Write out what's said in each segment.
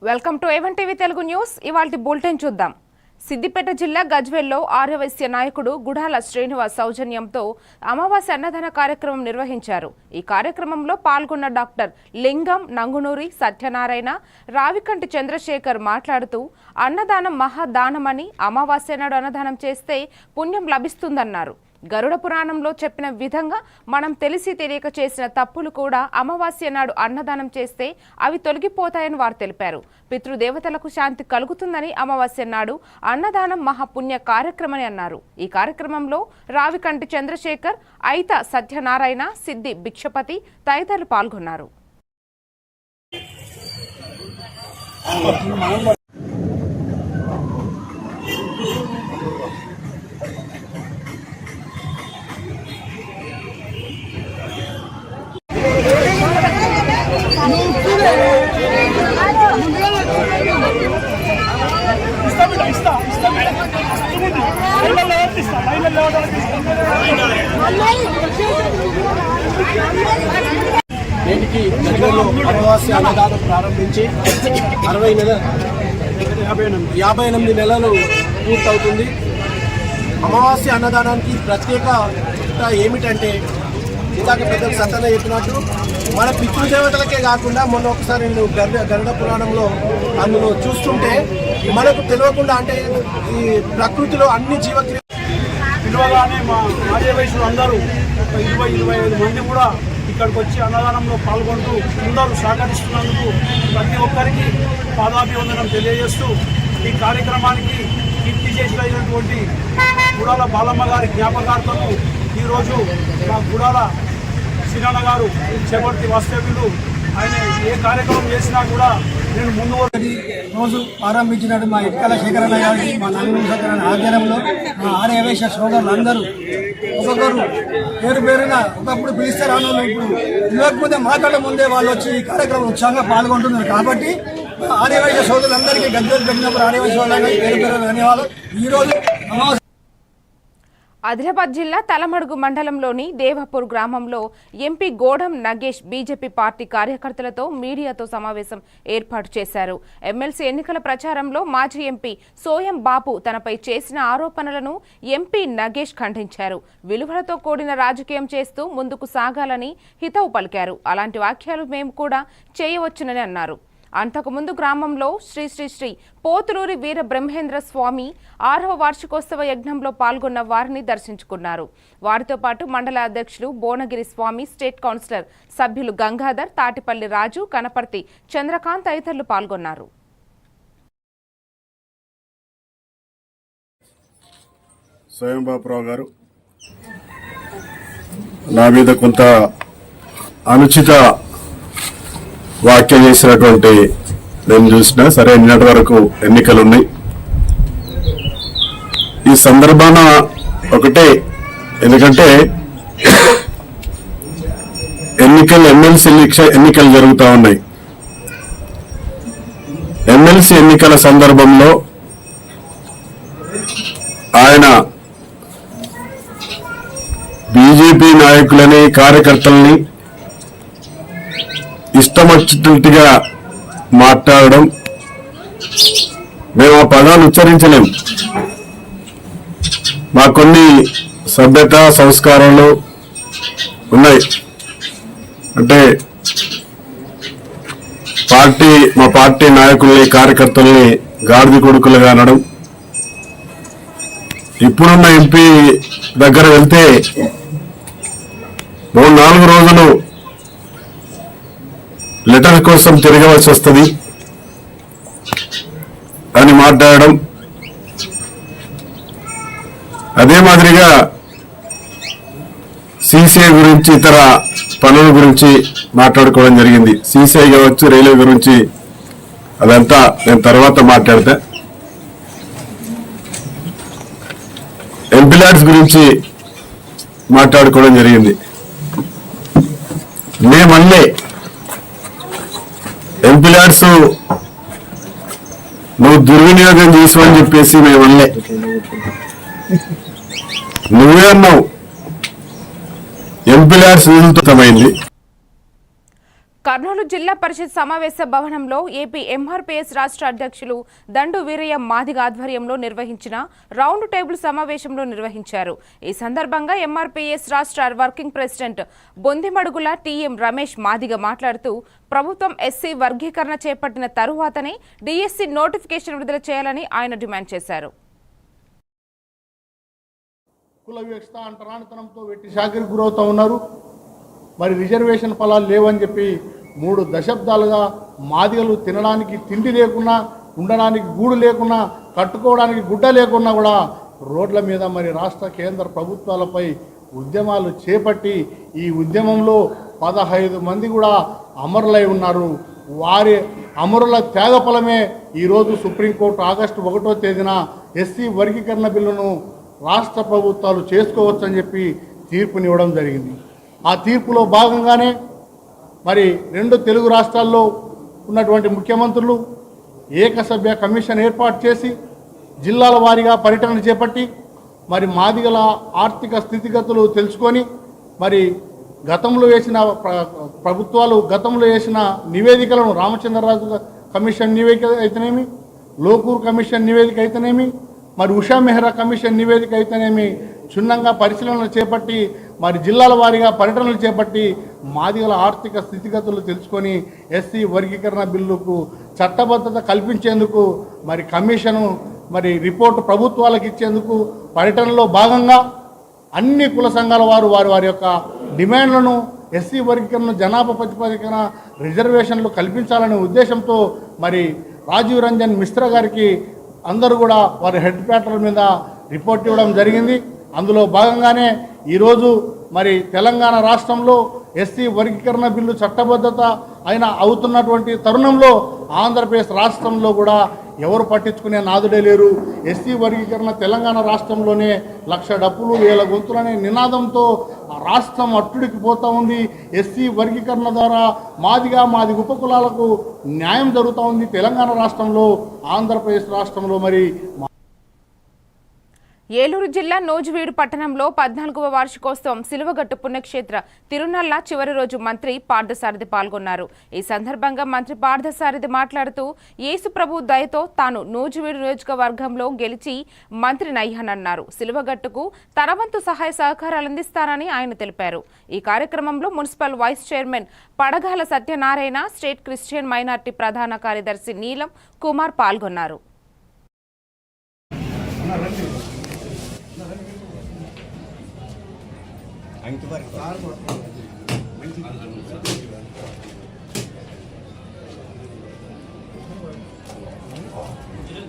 Welcome to A1 TV Telugu news. ఇవాల్టి bulletin చూద్దాం. సిద్దిపేట జిల్లా గజ్వేల్లో ఆర్యవైశ్య నాయకుడు గుడాల శ్రీనివాస్ సౌజన్యంతో అమావాస్య అన్నదాన కార్యక్రమం నిర్వహించారు. ఈ కార్యక్రమంలో పాల్గొన్న డాక్టర్ లింగం, నంగునూరి సత్యనారాయణ, రావికంటి చంద్రశేఖర్ మాట్లాడుతూ అన్నదానం మహాదానమని, అమావాస్య నాడు అన్నదానం చేస్తే పుణ్యం లభిస్తుందన్నారు. గరుడ పురాణంలో చెప్పిన విధంగా మనం తెలిసి తెలియక చేసిన తప్పులు కూడా అమావాస్య నాడు అన్నదానం చేస్తే అవి తొలగిపోతాయని వారు తెలిపారు. పితృదేవతలకు శాంతి కలుగుతుందని అమావాస్య నాడు అన్నదానం మహాపుణ్య కార్యక్రమని అన్నారు. ఈ కార్యక్రమంలో రావికంటి చంద్రశేఖర్, ఐత సత్యనారాయణ, సిద్ధి భిక్షపతి తదితరులు పాల్గొన్నారు. నేటికి గజ్వేల్లో అమావాస్య అన్నదానం ప్రారంభించి 58 నెలలు పూర్తవుతుంది. అమావాస్య అన్నదానానికి ప్రత్యేకత ఏమిటంటే, ఇందాక పెద్దలు సంతన చెప్పినట్టు మన పితృదేవతలకే కాకుండా మొన్న ఒకసారి నేను గరుడ పురాణంలో అందులో చూస్తుంటే మనకు తెలియకుండా, అంటే ఈ ప్రకృతిలో అన్ని జీవక్రియ పిలువగానే మా ఆర్యవైశ్యులు అందరూ 20-25 మంది కూడా ఇక్కడికి వచ్చి అన్నదానంలో పాల్గొంటూ అందరూ సహకరిస్తున్నందుకు ప్రతి ఒక్కరికి పాదాభివందనం తెలియజేస్తూ ఈ కార్యక్రమానికి కీర్తి చేసినటువంటి గుడాల బాలమ్మ గారి జ్ఞాపకార్థము ఈరోజు మా గుడాల శ్రీనాన్న గారు చేపట్టి వాస్తవ్యులు ఆయన ఏ కార్యక్రమం చేసినా కూడా నేను ముందు రోజు ప్రారంభించినట్టు మా ఇటుకల శేఖరన్న గారికి, మా నంగునూరి సత్యనారాయణ ఆధ్వర్యంలో మా ఆర్యవైశ్య సోదరులు అందరూ ఒక్కొక్కరు పేరు పేరున ఒకప్పుడు పిలిస్తే రాను ఇప్పుడు పిలవకపోతే మాట్లాడే ముందే వాళ్ళు వచ్చి ఈ కార్యక్రమం ఉత్సాహంగా పాల్గొంటున్నారు. కాబట్టి ఆర్యవైశ్య సోదరులందరికీ గజ్వేల్ పెట్టినప్పుడు ఆర్యవైశ్య వాళ్ళకి పేరు పేరు ధన్యవాదాలు. ఈరోజు ఆదిలాబాద్ జిల్లా తలమడుగు మండలంలోని దేవపూర్ గ్రామంలో ఎంపీ గోడం నగేష్ బీజేపీ పార్టీ కార్యకర్తలతో మీడియాతో సమావేశం ఏర్పాటు చేశారు. ఎమ్మెల్సీ ఎన్నికల ప్రచారంలో మాజీ ఎంపీ సోయం బాబు తనపై చేసిన ఆరోపణలను ఎంపీ నగేష్ ఖండించారు. విలువలతో కూడిన రాజకీయం చేస్తూ ముందుకు సాగాలని హితవు పలికారు. అలాంటి వాక్యాలు మేము కూడా చేయవచ్చునని అన్నారు. అంతకుముందు గ్రామంలో శ్రీ శ్రీ శ్రీ పోతులూరి వీర బ్రహ్మేంద్ర స్వామి 6వ వార్షికోత్సవ యజ్ఞంలో పాల్గొన్న వారిని దర్శించుకున్నారు. వారితో పాటు మండల అధ్యక్షులు బోనగిరి స్వామి, స్టేట్ కౌన్సిలర్ సభ్యులు గంగాధర్, తాటిపల్లి రాజు, కనపర్తి చంద్రకాంత్ తదితరులు పాల్గొన్నారు. స్వయంబాబురావు గారు నా మీద కొంత అనుచిత వ్యాఖ్య చేసినటువంటి నేను చూసిన. సరే, నిన్నటి వరకు ఎన్నికలు ఉన్నాయి. ఈ సందర్భాన ఒకటే, ఎందుకంటే ఎమ్మెల్సీ ఎన్నికలు జరుగుతూ ఉన్నాయి. ఎమ్మెల్సీ ఎన్నికల సందర్భంలో ఆయన బీజేపీ నాయకులని, కార్యకర్తల్ని ఇష్టం వచ్చినట్టుగా మాట్లాడడం, మేము ఆ పదాలు ఉచ్చరించలేము. మా కొన్ని సభ్యత సంస్కారాలు ఉన్నాయి. అంటే మా పార్టీ నాయకుల్ని, కార్యకర్తల్ని గాడిద కొడుకులుగా అనడం. ఇప్పుడున్న ఎంపీ దగ్గర వెళ్తే 3-4 రోజులు లెటర్ కోసం తిరగవలసి వస్తుంది అని మాట్లాడడం. అదే మాదిరిగా సిసిఐ గురించి, ఇతర పనుల గురించి మాట్లాడుకోవడం జరిగింది. సిసిఐ కావచ్చు, రైల్వే గురించి, అదంతా నేను తర్వాత మాట్లాడతా. ఎంపీ ల్యాడ్స్ గురించి మాట్లాడుకోవడం జరిగింది. మేమల్లే ఎంపీ ల్యాడ్స్ నువ్వు దుర్వినియోగం చేసావని చెప్పేసి మేమల్లే. నువ్వే అన్నావు ఎంపీ ల్యాడ్స్ నిధులతో కర్నూలు జిల్లా పరిషత్ సమావేశ భవనంలో ఏపీ ఎంఆర్పీఎస్ రాష్ట్ర అధ్యక్షులు దండు వీరయ్య మాదిగ ఆధ్వర్యంలో నిర్వహించిన రౌండ్ టేబుల్ సమావేశంలో నిర్వహించారు. ఈ సందర్భంగా ఎంఆర్పీఎస్ రాష్ట్ర working president Bondimadugula TM Ramesh Madiga మాట్లాడుతూ ప్రభుత్వం ఎస్సీ వర్గీకరణ చేపట్టిన తరువాతనే డిఎస్సి నోటిఫికేషన్ విడుదల చేయాలని ఆయన డిమాండ్ చేశారు. కుల వ్యవస్థ అంటరానితనంతో వెట్టి షాకిరికి గురవుతూ ఉన్నారు. మరి రిజర్వేషన్ ఫలాలు లేవని చెప్పి 3 దశాబ్దాలుగా మాదిగలు తినడానికి తిండి లేకున్నా, ఉండడానికి గూడు లేకున్నా, కట్టుకోవడానికి గుడ్డ లేకున్నా కూడా రోడ్ల మీద మరి రాష్ట్ర కేంద్ర ప్రభుత్వాలపై ఉద్యమాలు చేపట్టి ఈ ఉద్యమంలో 15 మంది కూడా అమరులై ఉన్నారు. వారి అమరుల త్యాగఫలమే ఈరోజు సుప్రీంకోర్టు ఆగస్టు 1వ తేదీన ఎస్సీ వర్గీకరణ బిల్లును రాష్ట్ర ప్రభుత్వాలు చేసుకోవచ్చని చెప్పి తీర్పునివ్వడం జరిగింది. ఆ తీర్పులో భాగంగానే మరి 2 తెలుగు రాష్ట్రాల్లో ఉన్నటువంటి ముఖ్యమంత్రులు ఏకసభ్య కమిషన్ ఏర్పాటు చేసి జిల్లాల వారీగా పర్యటన చేపట్టి మరి మాదిగల ఆర్థిక స్థితిగతులు తెలుసుకొని మరి గతంలో వేసిన ప్రభుత్వాలు గతంలో వేసిన నివేదికలను రామచంద్రరాజు కమిషన్ నివేదిక అయితేనేమి, లోకూర్ కమిషన్ నివేదిక అయితేనేమి, మరి ఉషా మెహ్రా కమిషన్ నివేదిక అయితేనేమి క్షుణ్ణంగా పరిశీలనలు చేపట్టి మరి జిల్లాల వారీగా పర్యటనలు చేపట్టి మాదిగల ఆర్థిక స్థితిగతులు తెలుసుకొని ఎస్సీ వర్గీకరణ బిల్లుకు చట్టబద్ధత కల్పించేందుకు మరి కమిషను మరి రిపోర్టు ప్రభుత్వాలకు ఇచ్చేందుకు పర్యటనలో భాగంగా అన్ని కుల సంఘాల వారు వారి యొక్క డిమాండ్లను ఎస్సీ వర్గీకరణ జనాభా ప్రాతిపదికన రిజర్వేషన్లు కల్పించాలనే ఉద్దేశంతో మరి రాజీవ్ రంజన్ మిశ్రా గారికి అందరూ కూడా వారి హెడ్ క్వార్టర్ మీద రిపోర్ట్ ఇవ్వడం జరిగింది. అందులో భాగంగానే ఈరోజు మరి తెలంగాణ రాష్ట్రంలో ఎస్సీ వర్గీకరణ బిల్లు చట్టబద్ధత అవుతున్నటువంటి తరుణంలో ఆంధ్రప్రదేశ్ రాష్ట్రంలో కూడా ఎవరు పట్టించుకునే నాదుడే లేరు. ఎస్సీ వర్గీకరణ తెలంగాణ రాష్ట్రంలోనే 1,00,000 డప్పులు 1,000 గొంతులనే నినాదంతో రాష్ట్రం అట్టుడికి పోతూ ఉంది. ఎస్సీ వర్గీకరణ ద్వారా మాది ఉపకులాలకు న్యాయం జరుగుతూ ఉంది తెలంగాణ రాష్ట్రంలో. ఆంధ్రప్రదేశ్ రాష్ట్రంలో మరి ఏలూరు జిల్లా నూజివీడు పట్టణంలో 14వ వార్షికోత్సవం సిలువగట్టు పుణ్యక్షేత్ర తిరునల్ల చివరి రోజు మంత్రి పార్థసారథి పాల్గొన్నారు. ఈ సందర్భంగా మంత్రి పార్థసారథి మాట్లాడుతూ యేసు ప్రభు దయతో తాను నూజివీడు నియోజకవర్గంలో గెలిచి మంత్రినయ్యానన్నారు. సిలువగట్టుకు తన వంతు సహాయ సహకారాలు అందిస్తానని ఆయన తెలిపారు. ఈ కార్యక్రమంలో municipal vice chairman Padagala Satyanarayana, state Christian minority ప్రధాన కార్యదర్శి నీలం కుమార్ పాల్గొన్నారు.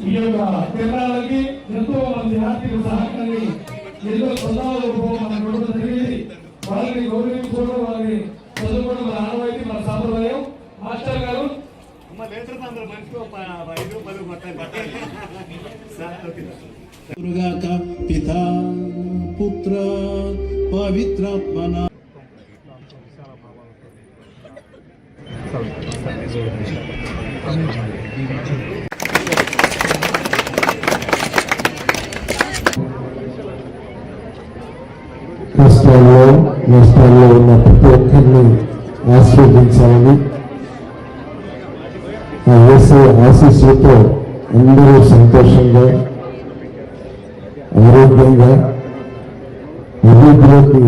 ఈ యొక్క కేంద్రాలకి ఎంతో మంది ఆర్థిక సహాయాన్ని ఎన్నో సందాలు మనం ఇవ్వడం జరిగింది. వాళ్ళని గౌరవించుకోవడం, వాళ్ళని చదువుకోవడం మన ఆనవాయితీ, మన సాంప్రదాయం. మాస్టర్ గారు పితా పుత్ర పవిత్రాత్మన నష్టాల్లో ఉన్న ప్రతి ఒక్కరిని ఆశీర్వదించాలని ఆశీస్సులతో అందరూ సంతోషంగా, ఆరోగ్యంగా, అభివృద్ధిలోకి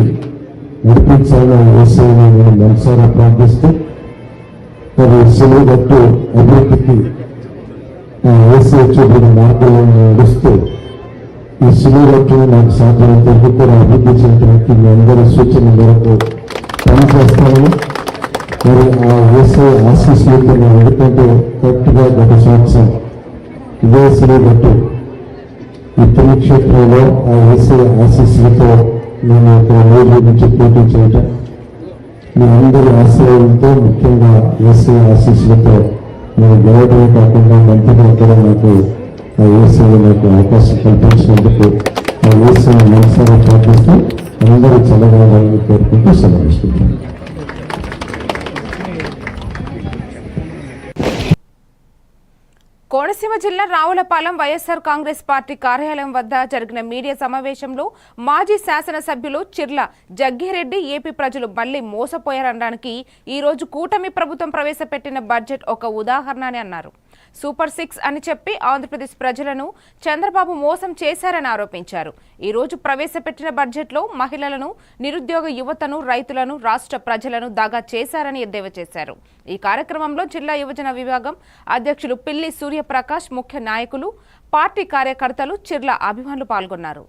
నడిపించాలని యేసుని నేను మనసారా ప్రార్థిస్తూ మరి సిలువగట్టు అభివృద్ధికి యేసు చూపిన మార్గంలో నడుస్తూ ఈ సిలువగట్టును నాకు సాధ్యమైనంత కూడా అభివృద్ధి చేయడానికి మీ అందరి సూచన మేరకు పనిచేస్తాను. మరి ఆ యేసు ఆశీస్సులతో నేను ఎందుకంటే కరెక్ట్గా గత సంవత్సరం ఇదే సిలువగట్టు ఈ పుణ్యక్షేత్రంలో ఆ యేసు ఆశీస్సులతో నేను ఇక్కడ రోజు నుంచి పోటీ చేయటం, మీ అందరి ఆశీర్వాదంతో, ముఖ్యంగా యేసు ఆశీస్సులతో నేను గెలవడమే కాకుండా మంత్రిగా కూడా నాకు ఆ యేసుని నాకు అవకాశం కల్పించినందుకు ఆ యేసుని మనసారా ప్రార్థిస్తూ అందరూ చల్లగాలని కోరుకుంటూ సెలవిస్తున్నాను. కోనసీమ కోనసీమ జిల్లా రావులపాలెం వైఎస్ఆర్ కాంగ్రెస్ పార్టీ కార్యాలయం వద్ద జరిగిన మీడియా సమావేశంలో మాజీ శాసనసభ్యులు చిర్ల జగ్గిరెడ్డి ఏపీ ప్రజలు మళ్లీ మోసపోయారనడానికి ఈ రోజు కూటమి ప్రభుత్వం ప్రవేశపెట్టిన బడ్జెట్ ఒక ఉదాహరణ అని అన్నారు. సూపర్ 6 అని చెప్పి ఆంధ్రప్రదేశ్ ప్రజలను చంద్రబాబు మోసం చేశారని ఆరోపించారు. ఈ రోజు ప్రవేశపెట్టిన బడ్జెట్లో మహిళలను, నిరుద్యోగ యువతను, రైతులను, రాష్ట్ర ప్రజలను దగా చేశారని ఎద్దేవా చేశారు. ఈ కార్యక్రమంలో జిల్లా యువజన విభాగం అధ్యక్షులు పిల్లి సూర్యప్రకాష్, ముఖ్య నాయకులు, పార్టీ కార్యకర్తలు, చిర్ల అభిమానులు పాల్గొన్నారు.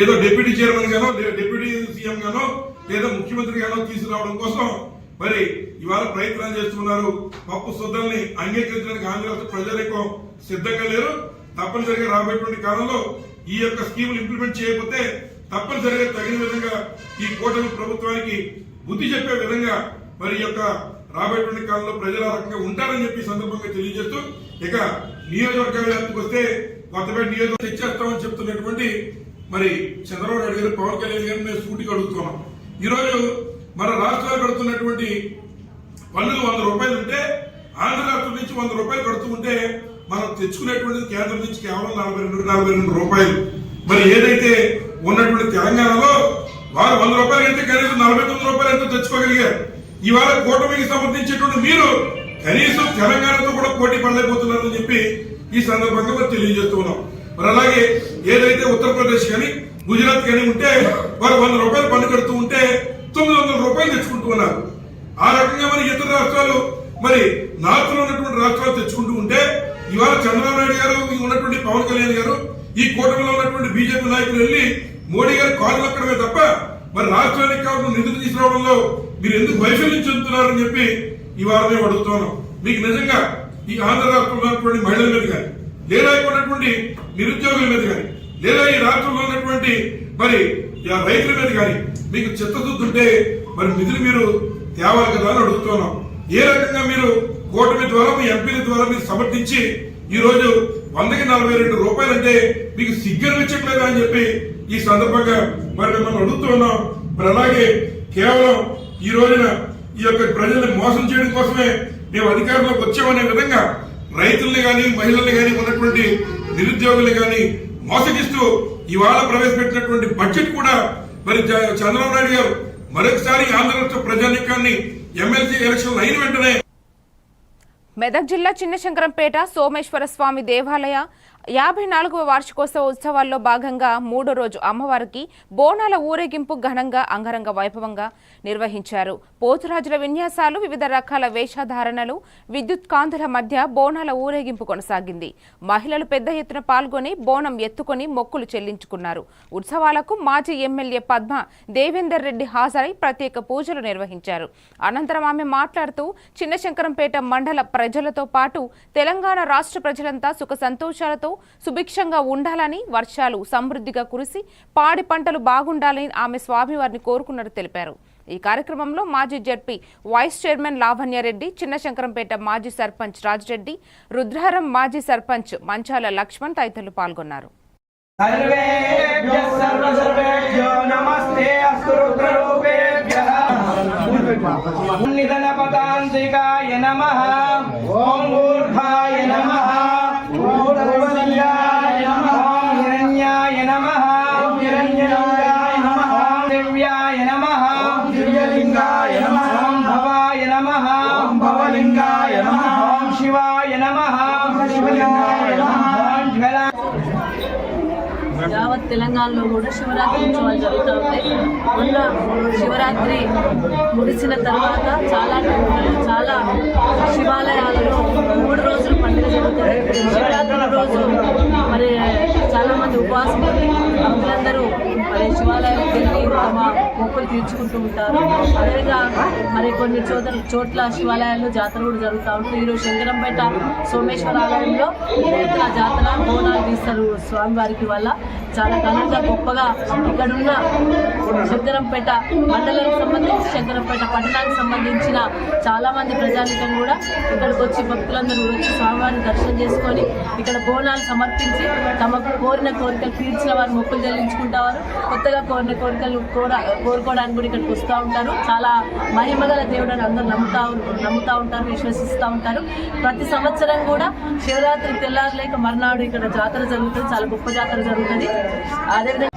ఏదో డిప్యూటీ చైర్మన్ గానో, డిప్యూటీ సీఎం గానో, లేదా ముఖ్యమంత్రి గానో తీసుకురావడం కోసం మరి ఇవాళ ప్రయత్నాలు చేస్తున్నారు. పప్పు శుద్ధాన్ని అంగీకరించడానికి ఆంధ్ర రాష్ట్ర ప్రజలు ఎక్కువ సిద్ధంగా లేరు. తప్పనిసరిగా రాబోయేటువంటి కాలంలో ఈ యొక్క స్కీములు ఇంప్లిమెంట్ చేయకపోతే తప్పనిసరిగా తగిన విధంగా ఈ కూటమి ప్రభుత్వానికి బుద్ధి చెప్పే విధంగా మరి ఈ యొక్క రాబోయేటువంటి కాలంలో ప్రజల రకంగా ఉంటారని చెప్పి సందర్భంగా తెలియజేస్తూ, ఇక నియోజకవర్గ వ్యాప్తికి వస్తే కొత్తపేట నియోజకవర్గం తెచ్చేస్తామని చెప్తున్నటువంటి మరి చంద్రబాబు నాయుడు గారు, పవన్ కళ్యాణ్ గారిని మేము సూటిగా అడుగుతున్నాం. ఈరోజు మన రాష్ట్రాలు కడుతున్నటువంటి పన్నులు 100 రూపాయలు ఉంటే ఆంధ్ర రాష్ట్రం నుంచి 100 రూపాయలు కడుతూ ఉంటే మనం తెచ్చుకునేటువంటిది కేంద్రం నుంచి కేవలం 42 రూపాయలు. మరి ఏదైతే ఉన్నటువంటి తెలంగాణలో వారు 100 రూపాయలు అయితే కనీసం 49 రూపాయలు ఎంతో తెచ్చుకోగలిగారు. ఇవాళ కూటమికి సమర్థించేటువంటి మీరు కనీసం తెలంగాణతో కూడా పోటీ పడలేకపోతున్నారని చెప్పి ఈ సందర్భంగా మనం తెలియజేస్తున్నాం. మరి అలాగే ఏదైతే ఉత్తరప్రదేశ్ కానీ, గుజరాత్ కానీ ఉంటే వారు 100 రూపాయలు పన్ను కడుతూ ఉంటే 900 రూపాయలు తెచ్చుకుంటూ ఉన్నారు. ఆ రకంగా మరి ఇతర రాష్ట్రాలు, మరి నార్త్ లో ఉన్నటువంటి రాష్ట్రాలు తెచ్చుకుంటూ ఉంటే ఇవాళ చంద్రబాబు నాయుడు గారు, ఉన్నటువంటి పవన్ కళ్యాణ్ గారు, ఈ కూటమిలో ఉన్నటువంటి బీజేపీ నాయకులు వెళ్లి మోడీ గారు కాలు నక్కడమే తప్ప మరి రాష్ట్రానికి కావాల్సిన నిధులు తీసుకురావడంలో మీరు ఎందుకు వైఫల్యం చెందుతున్నారని చెప్పి ఇవాళ మేము అడుగుతున్నాం. మీకు నిజంగా ఈ ఆంధ్ర రాష్ట్రంలో ఉన్నటువంటి మహిళల మీద కానీ, లేదా ఉన్నటువంటి నిరుద్యోగుల మీద కానీ, లేదా ఈ రాష్ట్రంలో ఉన్నటువంటి మరి రైతుల మీద కానీ మీకు చిత్తశుద్ధి ఉంటే మరి నిధులు మీరు తేవాలి కదా అని అడుగుతున్నాం. ఏ రకంగా మీరు కూటమి ద్వారా, మీ ఎంపీల ద్వారా మీరు సమర్థించి ఈ రోజు 100కి 42 రూపాయలు అంటే మీకు సిగ్గనిపించట్లేదా అని చెప్పి ఈ సందర్భంగా మరి మిమ్మల్ని అడుగుతున్నాం. మరి అలాగే కేవలం ఈ రోజున ఈ యొక్క ప్రజల్ని మోసం చేయడం కోసమే మేము అధికారంలోకి వచ్చామనే విధంగా రైతుల్ని కానీ, మహిళల్ని కానీ, ఉన్నటువంటి నిరుద్యోగుల్ని కానీ మోసగిస్తూ ఇవాళ ప్రవేశపెట్టినటువంటి బడ్జెట్ కూడా మరి చంద్రబాబు నాయుడు గారు మరొకసారి ఆంధ్ర రాష్ట్ర ప్రజానీకాన్ని ఎమ్మెల్సీ ఎలక్షన్ అయిన వెంటనే. మెదక్ జిల్లా చిన్నశంకరంపేట సోమేశ్వర స్వామి దేవాలయ 54వ వార్షికోత్సవ ఉత్సవాల్లో భాగంగా 3వ రోజు అమ్మవారికి బోనాల ఊరేగింపు ఘనంగా అంగరంగ వైభవంగా నిర్వహించారు. పోతురాజుల విన్యాసాలు, వివిధ రకాల వేషధారణలు, విద్యుత్ కాంతుల మధ్య బోనాల ఊరేగింపు కొనసాగింది. మహిళలు పెద్ద ఎత్తున పాల్గొని బోనం ఎత్తుకొని మొక్కులు చెల్లించుకున్నారు. ఉత్సవాలకు మాజీ ఎమ్మెల్యే పద్మ దేవేందర్ రెడ్డి హాజరై ప్రత్యేక పూజలు నిర్వహించారు. అనంతరం ఆమె మాట్లాడుతూ చిన్నశంకరంపేట మండల ప్రజలతో పాటు తెలంగాణ రాష్ట్ర ప్రజలంతా సుఖ సంతోషాలతో సుభిక్షంగా ఉండాలని, వర్షాలు సమృద్ధిగా కురిసి పాడి పంటలు బాగుండాలని ఆమె స్వామివారిని కోరుకున్నట్టు తెలిపారు. ఈ కార్యక్రమంలో మాజీ ZP vice chairman Lavanya Reddy, Chinna Shankarampet మాజీ సర్పంచ్ రాజిరెడ్డి, రుద్రారం మాజీ సర్పంచ్ మంచాల లక్ష్మణ్ తదితరులు పాల్గొన్నారు. నిధనపదాంతికాయ నమః, ఓం ఊర్ధ్వాయ నమః, ఓం హిరణ్యాయ నమః, హిరణ్యాయ నమః, హిరణ్యాయ నమః, దివ్యాయ నమః, దివ్యలింగాయ నమః, భవాయ నమః, భవలింగాయ నమః, శివాయ నమః, శివలింగాయ నమః. యావత్ తెలంగాణలో కూడా శివరాత్రి ఉత్సవాలు జరుగుతూ ఉంటాయి. మొన్న శివరాత్రి ముగిసిన తర్వాత చాలా శివాలయాలలో 3 రోజులు పండుగ జరుగుతుంది. శివరాత్రి రోజు మరి చాలా మంది ఉపవాసం భక్తులందరూ మరి శివాలయాలకు వెళ్ళి తమ మొక్కులు తీర్చుకుంటూ ఉంటారు. అదేవిధంగా మరి కొన్ని చోట్ల శివాలయాల్లో జాతర కూడా జరుగుతూ ఉంటుంది. ఈరోజు శంకరంపేట సోమేశ్వర ఆలయంలో జాతర బోనాలు తీస్తారు స్వామివారికి. వల్ల చాలా ఘనంగా గొప్పగా ఇక్కడున్న శంకరంపేట మండలానికి సంబంధించి, శంకరంపేట పట్టణానికి సంబంధించిన చాలా మంది ప్రజానికం కూడా ఇక్కడికి వచ్చి భక్తులందరూ వచ్చి స్వామివారిని దర్శనం చేసుకొని ఇక్కడ బోనాలు సమర్పించి తమకు కోరిన కోరికలు తీర్చిన వారు మొక్కులు చెల్లించుకుంటారు. కొత్త కొత్తగా కోరిన కోరికలు కోరుకోవడానికి కూడా ఇక్కడికి వస్తూ ఉంటారు. చాలా మహిమగల దేవుడు అని అందరూ నమ్ముతూ ఉంటారు, విశ్వసిస్తూ ఉంటారు. ప్రతి సంవత్సరం కూడా శివరాత్రి తెల్లారలేక మర్నాడు ఇక్కడ జాతర జరుగుతుంది. చాలా గొప్ప జాతర జరుగుతుంది. అదేవిధంగా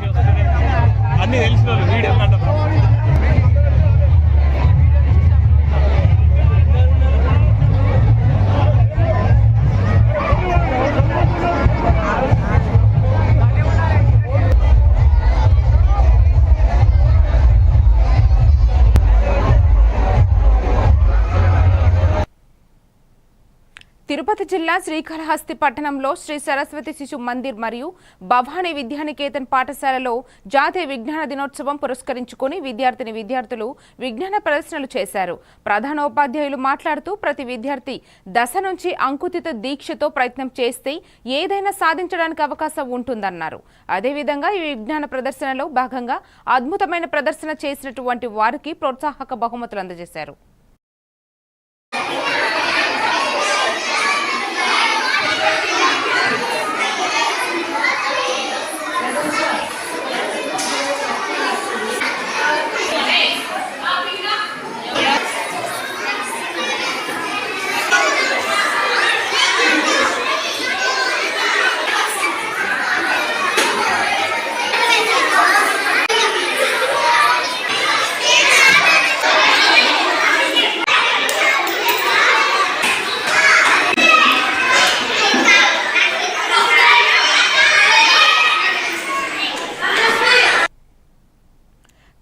తిరుపతి జిల్లా శ్రీకాళహస్తి పట్టణంలో శ్రీ సరస్వతి శిశు మందిర్ మరియు భవానీ విద్యానికేతన్ పాఠశాలలో జాతీయ విజ్ఞాన దినోత్సవం పురస్కరించుకుని విద్యార్థులు విజ్ఞాన ప్రదర్శనలు చేశారు. ప్రధానోపాధ్యాయులు మాట్లాడుతూ ప్రతి విద్యార్థి దశ నుంచి అంకుతిత దీక్షతో ప్రయత్నం చేస్తే ఏదైనా సాధించడానికి అవకాశం ఉంటుందన్నారు. అదేవిధంగా ఈ విజ్ఞాన ప్రదర్శనలో భాగంగా అద్భుతమైన ప్రదర్శన చేసినటువంటి వారికి ప్రోత్సాహక బహుమతులు అందజేశారు.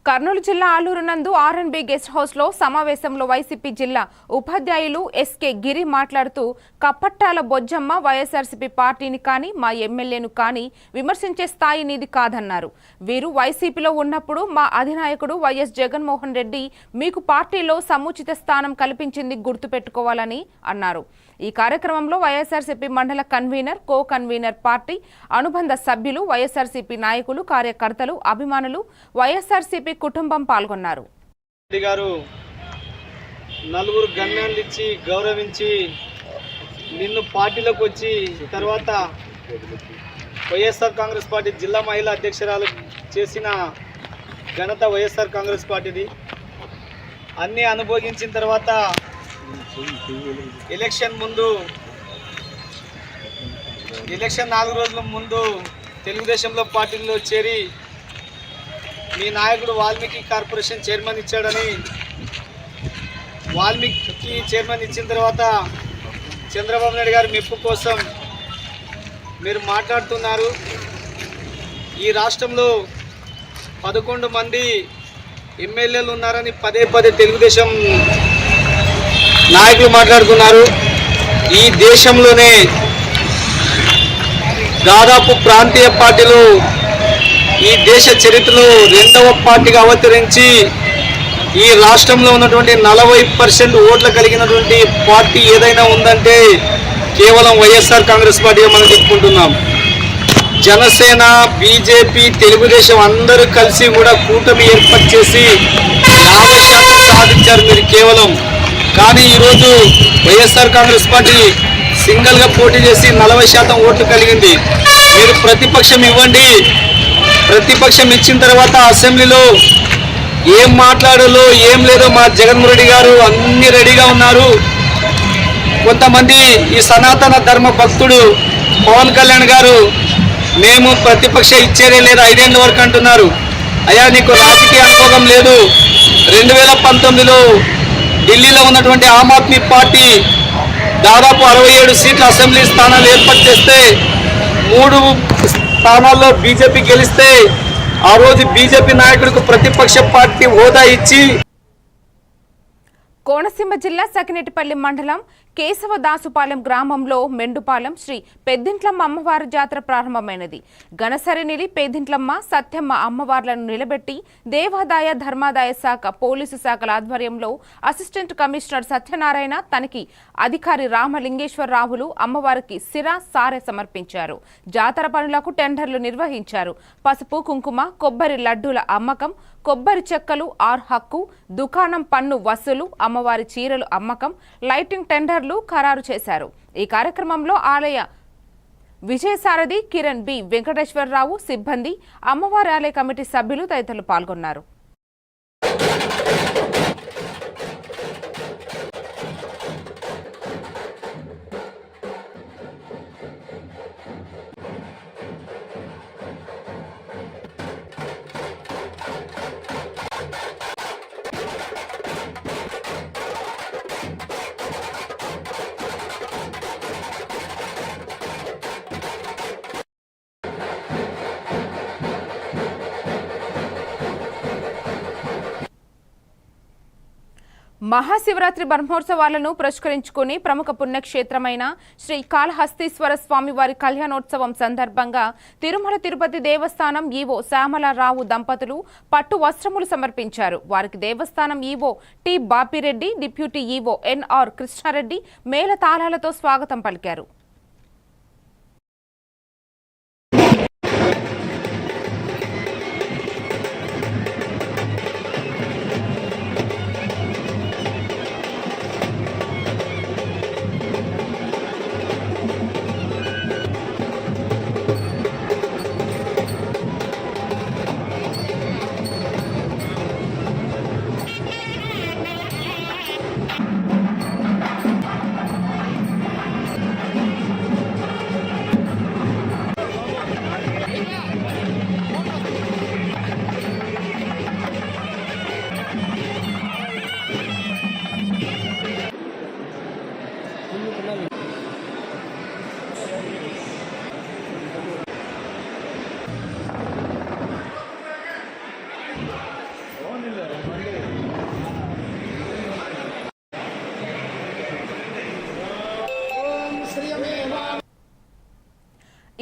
కర్నూలు జిల్లా ఆలూరు నందు ఆర్ఎన్బి గెస్ట్ హౌస్ లో సమావేశంలో వైసీపీ జిల్లా ఉపాధ్యాయులు ఎస్కే గిరి మాట్లాడుతూ కప్పట్టాల బొజ్జమ్మ వైఎస్ఆర్సీపీ పార్టీని కానీ మా ఎమ్మెల్యేను కానీ విమర్శించే స్థాయి నీది కాదన్నారు. వీరు వైసీపీలో ఉన్నప్పుడు మా అధినాయకుడు వైఎస్ జగన్మోహన్ రెడ్డి మీకు పార్టీలో సముచిత స్థానం కల్పించింది గుర్తుపెట్టుకోవాలని అన్నారు. ఈ కార్యక్రమంలో వైఎస్ఆర్సీపీ మండల కన్వీనర్, కో కన్వీనర్, పార్టీ అనుబంధ సభ్యులు, వైఎస్ఆర్సీపీ నాయకులు, కార్యకర్తలు, అభిమానులు, వైఎస్ఆర్సీపీ కుటుంబం పాల్గొన్నారు. గారు నలుగురు గమ్యాలు ఇచ్చి గౌరవించి నిన్ను పార్టీలోకి వచ్చి తర్వాత వైఎస్ఆర్ కాంగ్రెస్ పార్టీ జిల్లా మహిళా అధ్యక్షురాలు చేసిన ఘనత వైఎస్ఆర్ కాంగ్రెస్ పార్టీది. అన్నీ అనుభవించిన తర్వాత ఎలక్షన్ 4 రోజుల ముందు తెలుగుదేశంలో పార్టీలో చేరి మీ నాయకుడు వాల్మీకి కార్పొరేషన్ చైర్మన్ ఇచ్చాడని, వాల్మీకి చైర్మన్ ఇచ్చిన తర్వాత చంద్రబాబు నాయుడు గారి మెప్పు కోసం మీరు మాట్లాడుతున్నారు. ఈ రాష్ట్రంలో 11 మంది ఎమ్మెల్యేలు ఉన్నారని పదే తెలుగుదేశం నాయకులు మాట్లాడుతున్నారు. ఈ దేశంలోనే దాదాపు ప్రాంతీయ పార్టీలు ఈ దేశ చరిత్రలో 2వ పార్టీగా అవతరించి ఈ రాష్ట్రంలో ఉన్నటువంటి 40% ఓట్లు కలిగినటువంటి పార్టీ ఏదైనా ఉందంటే కేవలం వైఎస్ఆర్ కాంగ్రెస్ పార్టీగా మనం చెప్పుకుంటున్నాం. జనసేన, బీజేపీ, తెలుగుదేశం అందరూ కలిసి కూడా కూటమి ఏర్పాటు చేసి 50% సాధించారు మీరు కేవలం. కానీ ఈరోజు వైఎస్ఆర్ కాంగ్రెస్ పార్టీ సింగిల్గా పోటీ చేసి 40% ఓట్లు కలిగింది. మీరు ప్రతిపక్షం ఇవ్వండి. ప్రతిపక్షం ఇచ్చిన తర్వాత అసెంబ్లీలో ఏం మాట్లాడాలో ఏం లేదో మా జగన్మోహన్ రెడ్డి గారు అన్ని రెడీగా ఉన్నారు. కొంతమంది ఈ సనాతన ధర్మ భక్తుడు పవన్ కళ్యాణ్ గారు మేము ప్రతిపక్ష ఇచ్చేదే లేదు 5 ఏళ్ళ వరకు అంటున్నారు. అయ్యా నీకు రాజకీయ అనుభవం లేదు. 2019లో ఢిల్లీలో ఉన్నటువంటి ఆమ్ ఆద్మీ పార్టీ దాదాపు 67 సీట్ల అసెంబ్లీ స్థానాలు ఏర్పాటు చేస్తే 3 స్థానాల్లో బీజేపీ గెలిస్తే ఆ రోజు బీజేపీ నాయకుడికి ప్రతిపక్ష పార్టీ హోదా ఇచ్చి. కోనసీమ జిల్లా సకినేటిపల్లి మండలం కేశవదాసుపాలెం గ్రామంలో మెండుపాలెం శ్రీ పెద్దింట్లమ్మ అమ్మవారి జాతర ప్రారంభమైనది. గణసరినిలి పెద్దింట్లమ్మ, సత్యమ్మ అమ్మవార్లను నిలబెట్టి దేవాదాయ ధర్మాదాయ శాఖ, పోలీసు శాఖల ఆధ్వర్యంలో అసిస్టెంట్ కమిషనర్ సత్యనారాయణ, తనిఖీ అధికారి రామలింగేశ్వరరావులు అమ్మవారికి సిరా, సారె సమర్పించారు. జాతర పనులకు టెండర్లు నిర్వహించారు. పసుపు, కుంకుమ, కొబ్బరి లడ్డూల అమ్మకం, కొబ్బరి చెక్కలు, హక్కు, దుకాణం పన్ను వసూలు, అమ్మవారి చీరలు అమ్మకం, లైటింగ్ టెండర్లు ఖరారు చేశారు. ఈ కార్యక్రమంలో ఆలయ విజయసారథి, కిరణ్ బి వెంకటేశ్వరరావు, సిబ్బంది, అమ్మవారి ఆలయ కమిటీ సభ్యులు తదితరులు పాల్గొన్నారు. మహాశివరాత్రి బ్రహ్మోత్సవాలను పురస్కరించుకుని ప్రముఖ పుణ్యక్షేత్రమైన శ్రీ కాళహస్తీశ్వర స్వామివారి కళ్యాణోత్సవం సందర్భంగా తిరుమల తిరుపతి దేవస్థానం ఈవో శ్యామలరావు దంపతులు పట్టు వస్త్రములు సమర్పించారు. వారికి దేవస్థానం EO T Bapireddy, deputy EO NR Krishnareddy మేళతాళాలతో స్వాగతం పలికారు.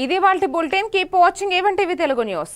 ఇది వాల్టి bulletin. Keep watching A one TV Telugu news.